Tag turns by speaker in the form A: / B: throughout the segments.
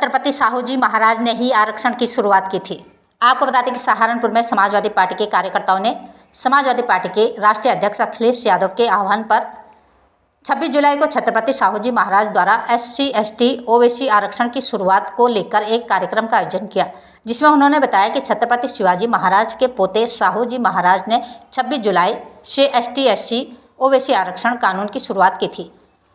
A: छत्रपति साहू जी महाराज ने ही आरक्षण की शुरुआत की थी। आपको बता दें कि सहारनपुर में समाजवादी पार्टी के कार्यकर्ताओं ने समाजवादी पार्टी के राष्ट्रीय अध्यक्ष अखिलेश यादव के आह्वान पर 26 जुलाई को छत्रपति साहू जी महाराज द्वारा SC ST OBC आरक्षण की शुरुआत को लेकर एक कार्यक्रम का आयोजन किया, जिसमें उन्होंने बताया कि छत्रपति शिवाजी महाराज के पोते साहू जी महाराज ने 26 जुलाई से ST SC OBC आरक्षण कानून की शुरुआत की थी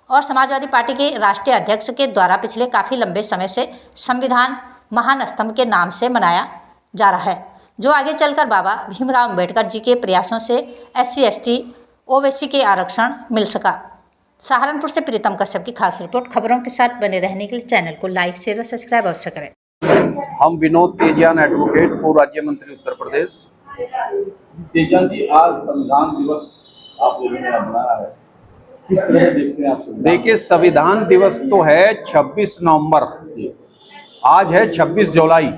A: और समाजवादी पार्टी के राष्ट्रीय अध्यक्ष के द्वारा पिछले काफ़ी लंबे समय से संविधान महान स्तंभ के नाम से मनाया जा रहा है, जो आगे चलकर बाबा भीमराव अंबेडकर जी के प्रयासों से SC ST OBC के आरक्षण मिल सका। सहारनपुर से प्रीतम कश्यप की खास रिपोर्ट। खबरों के साथ बने रहने के लिए चैनल को लाइक शेयर व सब्सक्राइब अवश्य करें।
B: हम विनोद तेजियान एडवोकेट, पूर्व राज्य मंत्री उत्तर प्रदेश।
C: तेजियान जी, आज संविधान दिवस आप लोगों ने मनाया है, किस तरह देखते हैं आप?
B: देखिए, संविधान दिवस तो है 26 नवंबर, आज है 26 जुलाई।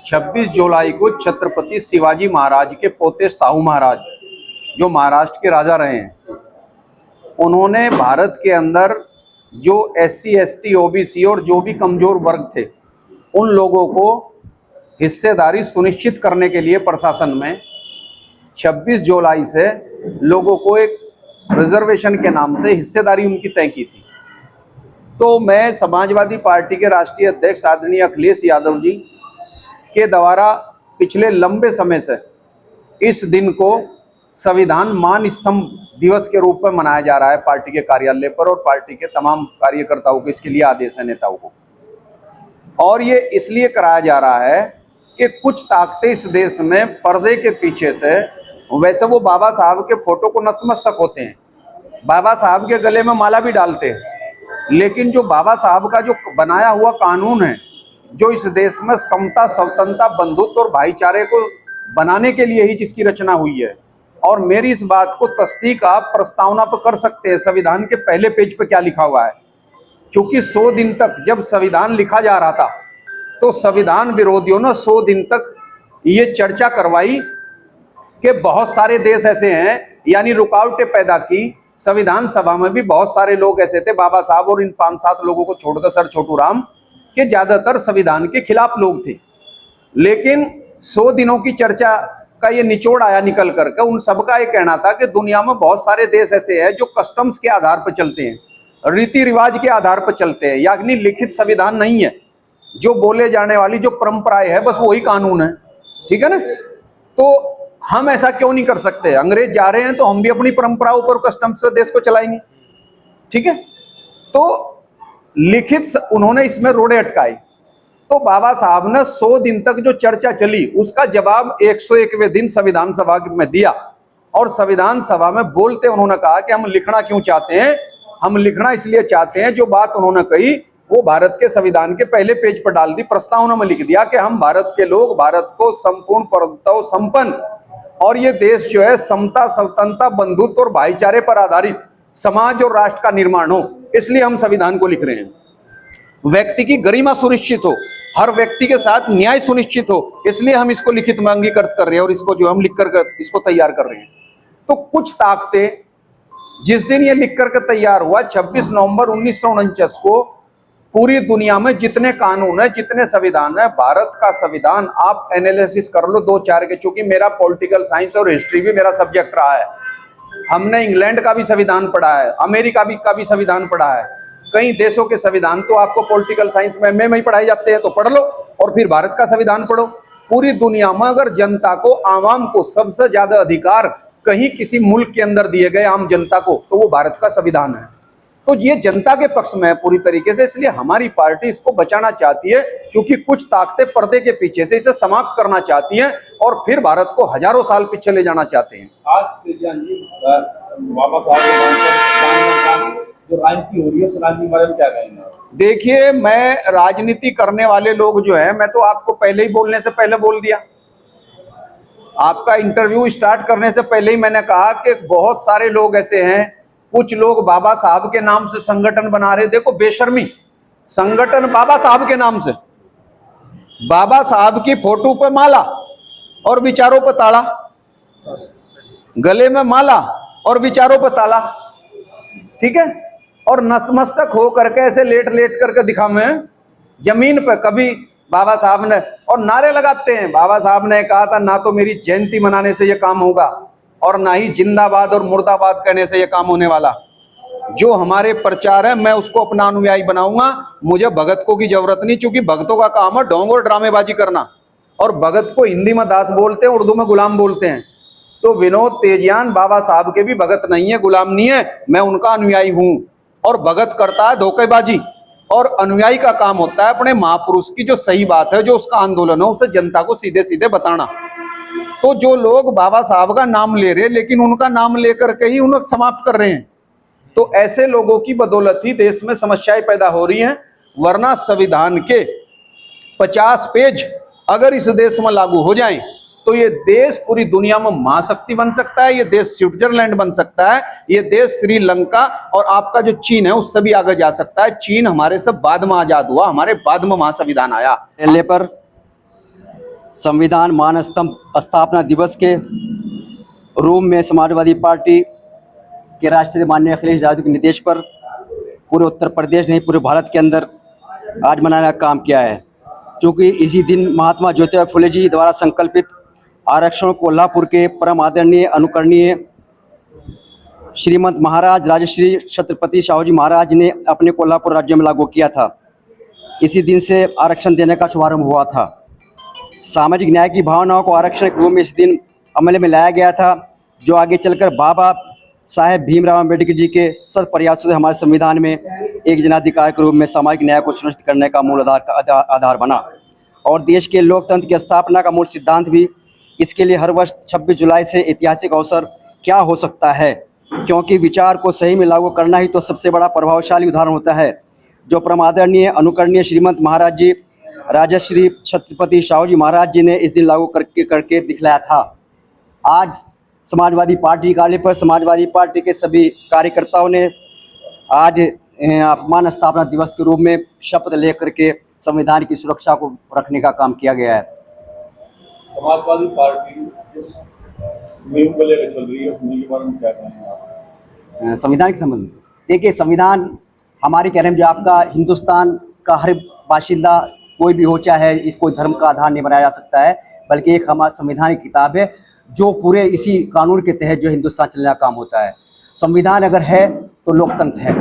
B: 26 जुलाई को छत्रपति शिवाजी महाराज के पोते साहू महाराज, जो महाराष्ट्र के राजा रहे हैं, उन्होंने भारत के अंदर जो SC ST OBC और जो भी कमजोर वर्ग थे उन लोगों को हिस्सेदारी सुनिश्चित करने के लिए प्रशासन में 26 जुलाई से लोगों को एक रिजर्वेशन के नाम से हिस्सेदारी उनकी तय की थी। तो मैं समाजवादी पार्टी के राष्ट्रीय अध्यक्ष आदरणीय अखिलेश यादव जी के द्वारा पिछले लंबे समय से इस दिन को संविधान मान स्तंभ दिवस के रूप में मनाया जा रहा है पार्टी के कार्यालय पर, और पार्टी के तमाम कार्यकर्ताओं को इसके लिए आदेश है, नेताओं को। और ये इसलिए कराया जा रहा है कि कुछ ताकतें इस देश में पर्दे के पीछे से, वैसे वो बाबा साहब के फोटो को नतमस्तक होते हैं, बाबा साहब के गले में माला भी डालते हैं, लेकिन जो बाबा साहब का जो बनाया हुआ कानून है, जो इस देश में समता, स्वतंत्रता, बंधुत्व और भाईचारे को बनाने के लिए ही जिसकी रचना हुई है, और मेरी इस बात को तस्दीक आप प्रस्तावना पर कर सकते हैं संविधान के पहले पेज पे क्या लिखा हुआ है। क्योंकि 100 दिन तक जब संविधान लिखा जा रहा था तो संविधान विरोधियों ने 100 दिन तक ये चर्चा करवाई कि बहुत सारे देश ऐसे हैं, यानी रुकावटें पैदा की। संविधान सभा में भी बहुत सारे लोग ऐसे थे, बाबा साहब और इन 5-7 लोगों को छोड़कर सर छोटू राम, के ज्यादातर संविधान के खिलाफ लोग थे। लेकिन 100 दिनों की चर्चा का ये निचोड़ आया निकल करके, उन सबका ये कहना था कि दुनिया में बहुत सारे देश ऐसे हैं जो कस्टम्स के आधार पर चलते हैं, रीति रिवाज के आधार पर चलते हैं, यानी लिखित संविधान नहीं है, जो बोले जाने वाली जो परंपराएं है बस वही कानून है। ठीक है ना? तो हम ऐसा क्यों नहीं कर सकते? अंग्रेज जा रहे हैं तो हम भी अपनी परंपराओं पर कस्टम्स से देश को चलाएंगे। ठीक है? तो लिखित उन्होंने इसमें रोड़े अटकाई। तो बाबा साहब ने 100 दिन तक जो चर्चा चली उसका जवाब 101वें दिन संविधान सभा में दिया, और संविधान सभा में बोलते उन्होंने कहा कि हम लिखना क्यों चाहते हैं, हम लिखना इसलिए चाहते हैं, जो बात उन्होंने कही वो भारत के संविधान के पहले पेज पर डाल दी, प्रस्तावना में लिख दिया कि हम भारत के लोग भारत को संपूर्ण परतव संपन्न, और ये देश जो है समता, स्वतंत्रता, बंधुत्व और भाईचारे पर आधारित समाज और राष्ट्र का निर्माण हो, इसलिए हम संविधान को लिख रहे हैं। व्यक्ति की गरिमा सुनिश्चित हो, हर व्यक्ति के साथ न्याय सुनिश्चित हो, इसलिए हम इसको लिखित में अंगीकृत कर रहे हैं और इसको जो हम लिख कर इसको तैयार कर रहे हैं। तो कुछ ताकतें जिस दिन ये लिख करके तैयार हुआ 26 नवंबर 1949 को, पूरी दुनिया में जितने कानून है, जितने संविधान है, भारत का संविधान आप एनालिसिस कर लो 2-4 के, चूंकि मेरा पॉलिटिकल साइंस और हिस्ट्री भी मेरा सब्जेक्ट रहा है। हमने इंग्लैंड का भी संविधान पढ़ा है, अमेरिका का भी संविधान पढ़ा है, कई देशों के संविधान तो आपको पॉलिटिकल साइंस में ही पढ़ाए जाते हैं, तो पढ़ लो, और फिर भारत का संविधान पढ़ो। पूरी दुनिया में अगर जनता को, आवाम को सबसे ज्यादा अधिकार कहीं किसी मुल्क के अंदर दिए गए आम जनता को, तो वो भारत का संविधान है। तो ये जनता के पक्ष में है पूरी तरीके से, इसलिए हमारी पार्टी इसको बचाना चाहती है, क्योंकि कुछ ताकतें पर्दे के पीछे से इसे समाप्त करना चाहती हैं और फिर भारत को हजारों साल पीछे ले जाना चाहते हैं।
C: आज तेजियान जी, बाबा साहब जो राजनीति हो रही है, उस राजनीति के बारे में क्या कहेंगे?
B: देखिए, मैं राजनीति करने वाले लोग जो है, मैं तो आपको पहले ही बोलने से पहले बोल दिया, आपका इंटरव्यू स्टार्ट करने से पहले ही मैंने कहा कि बहुत सारे लोग ऐसे हैं, कुछ लोग बाबा साहब के नाम से संगठन बना रहे। देखो बेशर्मी, संगठन बाबा साहब के नाम से, बाबा साहब की फोटो पे माला और विचारों पे ताला, गले में माला और विचारों पे ताला, ठीक है, और नतमस्तक हो करके ऐसे लेट लेट करके दिखावे जमीन पर कभी बाबा साहब ने, और नारे लगाते हैं, बाबा साहब ने कहा था ना तो मेरी जयंती मनाने से ये काम होगा और ना ही जिंदाबाद और मुर्दाबाद कहने से ये काम होने वाला। जो हमारे प्रचार है मैं उसको अपना अनुयायी बनाऊंगा, मुझे भगत की जरूरत नहीं, क्योंकि भगतों का काम है ढोंग और ड्रामेबाजी करना, और भगत को हिंदी में दास बोलते हैं, उर्दू में गुलाम बोलते हैं। तो विनोद तेजियान बाबा साहब के भी भगत नहीं है, गुलाम नहीं है, मैं उनका अनुयायी हूं। और भगत करता है धोखेबाजी, और अनुयायी का काम होता है अपने महापुरुष की जो सही बात है, जो उसका आंदोलन है, उसे जनता को सीधे सीधे बताना। तो जो लोग बाबा साहब का नाम ले रहे लेकिन उनका नाम लेकर के ही उन्हें समाप्त कर रहे हैं, तो ऐसे लोगों की बदौलत ही देश में समस्याएं पैदा हो रही हैं। वरना संविधान के 50 पेज अगर इस देश में लागू हो जाएं तो ये देश पूरी दुनिया में महाशक्ति बन सकता है, ये देश स्विट्जरलैंड बन सकता है, ये देश श्रीलंका और आपका जो चीन है उससे भी आगे जा सकता है। चीन हमारे से बाद में आजाद हुआ, हमारे बाद में महासंविधान आया।
D: पहले पर संविधान मान स्तंभ स्थापना दिवस के रोम में समाजवादी पार्टी के राष्ट्रीय माननीय अखिलेश यादव के निर्देश पर पूरे उत्तर प्रदेश नहीं पूरे भारत के अंदर आज मनाने का काम किया है। क्योंकि इसी दिन महात्मा ज्योतिबा फुले जी द्वारा संकल्पित आरक्षण कोल्हापुर के परम आदरणीय अनुकरणीय श्रीमंत महाराज राजश्री छत्रपति शाहू जी महाराज ने अपने कोल्हापुर राज्य में लागू किया था। इसी दिन से आरक्षण देने का शुभारंभ हुआ था। सामाजिक न्याय की भावनाओं को आरक्षण के रूप में इस दिन अमल में लाया गया था, जो आगे चलकर बाबा साहेब भीमराव अम्बेडकर जी के सत प्रयासों से हमारे संविधान में एक जनाधिकार के रूप में सामाजिक न्याय को सुनिश्चित करने का मूल आधार बना। और देश के लोकतंत्र की स्थापना का मूल सिद्धांत भी इसके लिए हर वर्ष 26 जुलाई से ऐतिहासिक अवसर क्या हो सकता है, क्योंकि विचार को सही में लागू करना ही तो सबसे बड़ा प्रभावशाली उदाहरण होता है, जो परम आदरणीय अनुकरणीय श्रीमंत महाराज जी राजश्री छत्रपति शाहू जी महाराज जी ने इस दिन लागू करके दिखलाया था। आज समाजवादी पार्टी कार्यालय पर समाजवादी पार्टी के सभी कार्यकर्ताओं ने आज अपमान स्थापना दिवस के रूप में शपथ लेकर के संविधान की सुरक्षा को रखने का काम किया गया है।
C: समाजवादी पार्टी मुहिम को लेकर चल रही है, उसके बारे में क्या कहेंगे आप?
D: संविधान के संबंध में देखिए, संविधान हमारे कह रहे हैं जो आपका हिंदुस्तान का हर बाशिंदा कोई भी हो, चाहे इसको धर्म का आधार नहीं बनाया जा सकता है, बल्कि एक हमारा संविधान की किताब है जो पूरे इसी कानून के तहत जो हिंदुस्तान चलने का काम होता है। संविधान अगर है तो लोकतंत्र है,